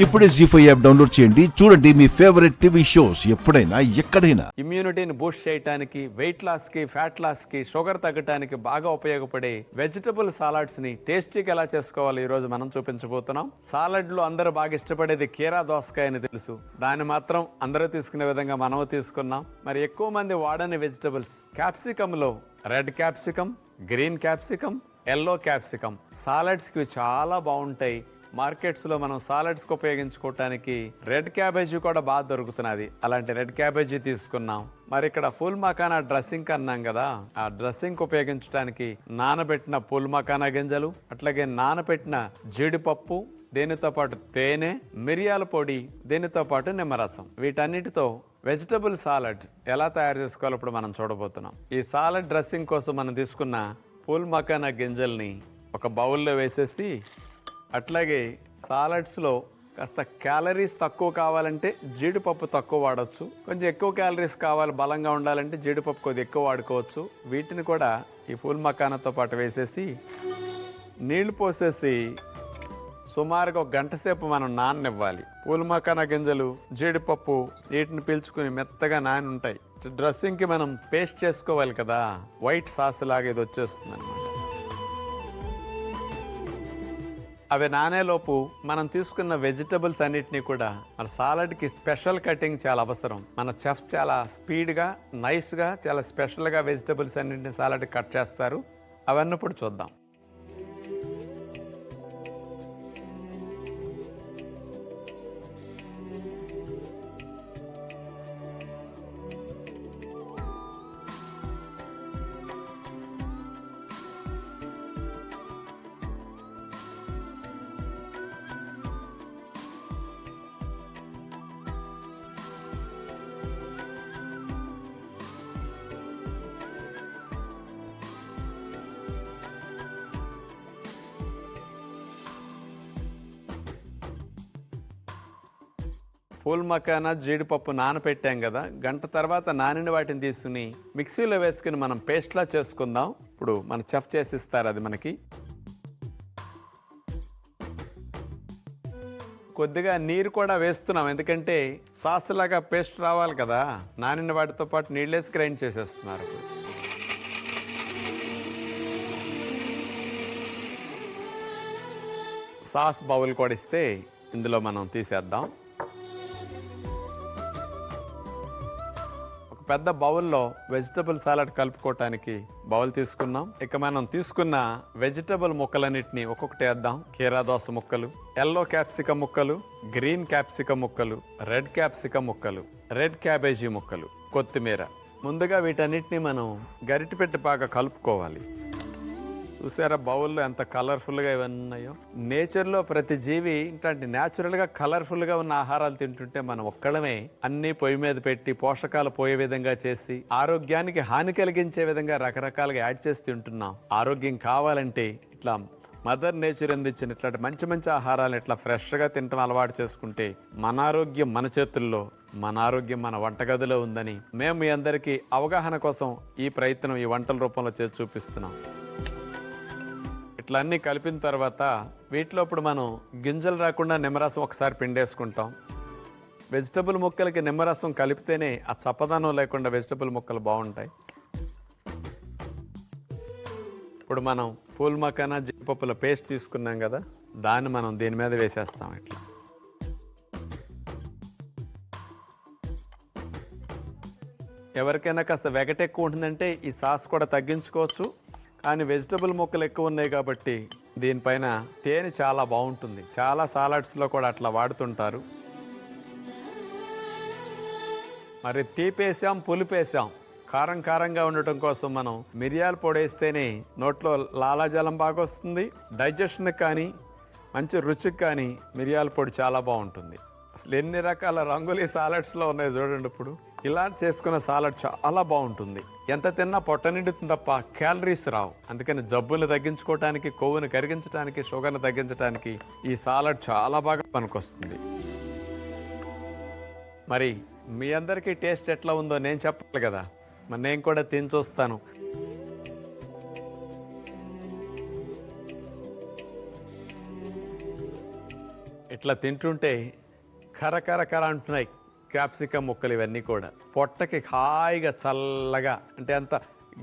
ఇప్పుడే జీ5 app download చేయండి. చూడండి మీ ఫేవరెట్ టీవీ షోస్ ఎప్పుడైనా ఎక్కడైనా. ఇమ్యూనిటీని బూస్ట్ చేయడానికి, వెయిట్ లాస్ కి, ఫ్యాట్ లాస్ కి, షుగర్ తగ్గడానికి బాగా ఉపయోగపడే వెజిటబుల్ సాలడ్స్ ని టేస్టీగా ఎలా చేసుకోవాలి ఈ రోజు మనం చూపించబోతున్నాం. సాలడ్ లో అందరూ బాగా ఇష్టపడేది కీరా దోసకాయ అని తెలుసు. దాన్ని మాత్రం అందరూ తీసుకునే విధంగా మనం తీసుకున్నాం. మరి ఎక్కువ మంది వాడని వెజిటబుల్స్ క్యాప్సికమ్ లో red capsicum, green capsicum, yellow capsicum salads కి చాలా బాగుంటాయి. మార్కెట్స్ లో మనం సాలడ్స్ కి ఉపయోగించుకోవటానికి రెడ్ క్యాబేజీ కూడా బాగా దొరుకుతున్నది. అలాంటి రెడ్ క్యాబేజీ తీసుకున్నాం. మరి ఇక్కడ ఫుల్ మకానా డ్రెస్సింగ్ అన్నాం కదా, ఆ డ్రెస్సింగ్ ఉపయోగించడానికి నానబెట్టిన ఫుల్ మకానా గింజలు, అట్లాగే నానబెట్టిన జీడిపప్పు, దీనితో పాటు తేనె, మిరియాల పొడి, దీనితో పాటు నిమ్మరసం, వీటన్నిటితో వెజిటబుల్ సాలడ్ ఎలా తయారు చేసుకోవాలో ఇప్పుడు మనం చూడబోతున్నాం. ఈ సాలడ్ డ్రెస్సింగ్ కోసం మనం తీసుకున్న ఫుల్ మకానా గింజల్ని ఒక బౌల్లో వేసేసి, అట్లాగే సాలడ్స్లో కాస్త క్యాలరీస్ తక్కువ కావాలంటే జీడిపప్పు తక్కువ వాడచ్చు, కొంచెం ఎక్కువ క్యాలరీస్ కావాలి బలంగా ఉండాలంటే జీడిపప్పు కొద్దిగా ఎక్కువ వాడుకోవచ్చు. వీటిని కూడా ఈ ఫుల్ మకానాతో పాటు వేసేసి నీళ్లు పోసేసి సుమారుగా 1 గంట సేపు మనం నాననివ్వాలి. పూల్ మకానా గింజలు, జీడిపప్పు వీటిని పీల్చుకుని మెత్తగా నాని ఉంటాయి. డ్రెస్సింగ్కి మనం పేస్ట్ చేసుకోవాలి కదా, వైట్ సాస్ లాగా ఇది వచ్చేస్తుంది అనమాట. అవి నానేలోపు మనం తీసుకున్న వెజిటబుల్స్ అన్నిటినీ కూడా మన సాలడ్కి స్పెషల్ కటింగ్ చాలా అవసరం. మన చెఫ్స్ చాలా స్పీడ్గా, నైస్గా, చాలా స్పెషల్గా వెజిటబుల్స్ అన్నింటినీ సాలడ్ కట్ చేస్తారు. అవన్నీ ఇప్పుడు చూద్దాం. పూల్ మకానా, జీడిపప్పు నానపెట్టాం కదా, 1 గంట తర్వాత నానిన వాటిని తీసుకుని మిక్సీలో వేసుకుని మనం పేస్ట్లా చేసుకుందాం. ఇప్పుడు మన చెఫ్ చేసిస్తారు అది మనకి. కొద్దిగా నీరు కూడా వేస్తున్నాం, ఎందుకంటే సాస్ లాగా పేస్ట్ రావాలి కదా. నానిన వాటితో పాటు నీళ్ళేసి గ్రైండ్ చేసేస్తున్నారు. సాస్ బౌల్ కూడా ఇస్తే ఇందులో మనం తీసేద్దాం. పెద్ద బౌల్లో వెజిటబుల్ సాలడ్ కలుపుకోవటానికి బౌల్ తీసుకున్నాం. ఇక మనం తీసుకున్న వెజిటబుల్ ముక్కలన్నిటిని ఒక్కొక్కటి వేద్దాం. కీరా దోస ముక్కలు, ఎల్లో క్యాప్సికమ్ ముక్కలు, గ్రీన్ క్యాప్సికమ్ ముక్కలు, రెడ్ క్యాప్సికమ్ ముక్కలు, రెడ్ క్యాబేజీ ముక్కలు, కొత్తిమీర. ముందుగా వీటన్నిటిని మనం గరిటె పెట్టి బాగా కలుపుకోవాలి. చూసారా బౌల్లో ఎంత కలర్ఫుల్గా ఇవన్నీ ఉన్నాయో. నేచర్లో ప్రతి జీవి ఇట్లాంటి న్యాచురల్గా కలర్ఫుల్గా ఉన్న ఆహారాలు తింటుంటే మనం ఒక్కడమే అన్ని పొయ్యి మీద పెట్టి పోషకాలు పోయే విధంగా చేసి ఆరోగ్యానికి హాని కలిగించే విధంగా రకరకాలుగా యాడ్ చేసి తింటున్నాం. ఆరోగ్యం కావాలంటే ఇట్లా మదర్ నేచర్ అందించిన ఇట్లాంటి మంచి మంచి ఆహారాలు ఇట్లా ఫ్రెష్గా తినటం అలవాటు చేసుకుంటే మన ఆరోగ్యం మన చేతుల్లో, మన ఆరోగ్యం మన వంటగదిలో ఉందని మేము మీ అందరికీ అవగాహన కోసం ఈ ప్రయత్నం ఈ వంటల రూపంలో చేసి చూపిస్తున్నాం. ఇట్లా అన్నీ కలిపిన తర్వాత వీటిలో ఇప్పుడు మనం గింజలు రాకుండా నిమ్మరసం ఒకసారి పిండేసుకుంటాం. వెజిటబుల్ ముక్కలకి నిమ్మరసం కలిపితేనే ఆ చప్పదనం లేకుండా వెజిటబుల్ ముక్కలు బాగుంటాయి. ఇప్పుడు మనం పూల్ మకానా, జీడిపప్పుల పేస్ట్ తీసుకున్నాం కదా, దాన్ని మనం దీని మీద వేసేస్తాం. ఇట్లా ఎవరికైనా కాస్త వెగట ఎక్కువ ఉంటుందంటే ఈ సాస్ కూడా తగ్గించుకోవచ్చు. కానీ వెజిటబుల్ ముక్కలు ఎక్కువ ఉన్నాయి కాబట్టి దీనిపైన తేనె చాలా బాగుంటుంది. చాలా సాలడ్స్లో కూడా అట్లా వాడుతుంటారు. మరి తీపేసాం, పులిపేసాం, కారం కారంగా ఉండటం కోసం మనం మిరియాల పొడి వేస్తేనే నోట్లో లాలాజలం బాగా వస్తుంది. డైజెషన్కి కానీ మంచి రుచికి కానీ మిరియాల పొడి చాలా బాగుంటుంది. అసలు ఎన్ని రకాల రంగులు ఈ సాలడ్స్లో ఉన్నాయి చూడండి. ఇప్పుడు ఇలా చేసుకున్న సాలడ్ చాలా బాగుంటుంది. ఎంత తిన్నా పొట్ట నిండుతుంది తప్ప క్యాలరీస్ రావు. అందుకని జబ్బులు తగ్గించుకోవటానికి, కొవ్వును కరిగించడానికి, షుగర్ని తగ్గించడానికి ఈ సాలడ్ చాలా బాగా పనికొస్తుంది. మరి మీ అందరికీ టేస్ట్ ఎట్లా ఉందో నేను చెప్పాలి కదా, మరి నేను కూడా తిని చూస్తాను. ఇట్లా తింటుంటే కరకర అంటున్నాయి క్యాప్సికమ్ ముక్కలు ఇవన్నీ కూడా. పొట్టకి హాయిగా చల్లగా, అంటే అంత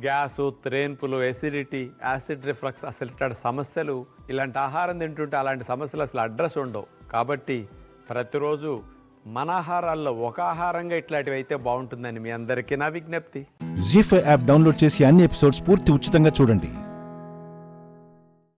గ్యాసు, త్రేన్పులు, ఎసిడిటీ, యాసిడ్ రిఫ్లక్స్, అసలు ఇట్లాంటి సమస్యలు, ఇలాంటి ఆహారం తింటుంటే అలాంటి సమస్యలు అసలు అడ్రస్ ఉండవు. కాబట్టి ప్రతిరోజు మన ఆహారాల్లో ఒక ఆహారంగా ఇట్లాంటివి అయితే బాగుంటుందని మీ అందరికీ నా విజ్ఞప్తి. జీ5 యాప్ డౌన్లోడ్ చేసి అన్ని ఎపిసోడ్స్ పూర్తి ఉచితంగా చూడండి.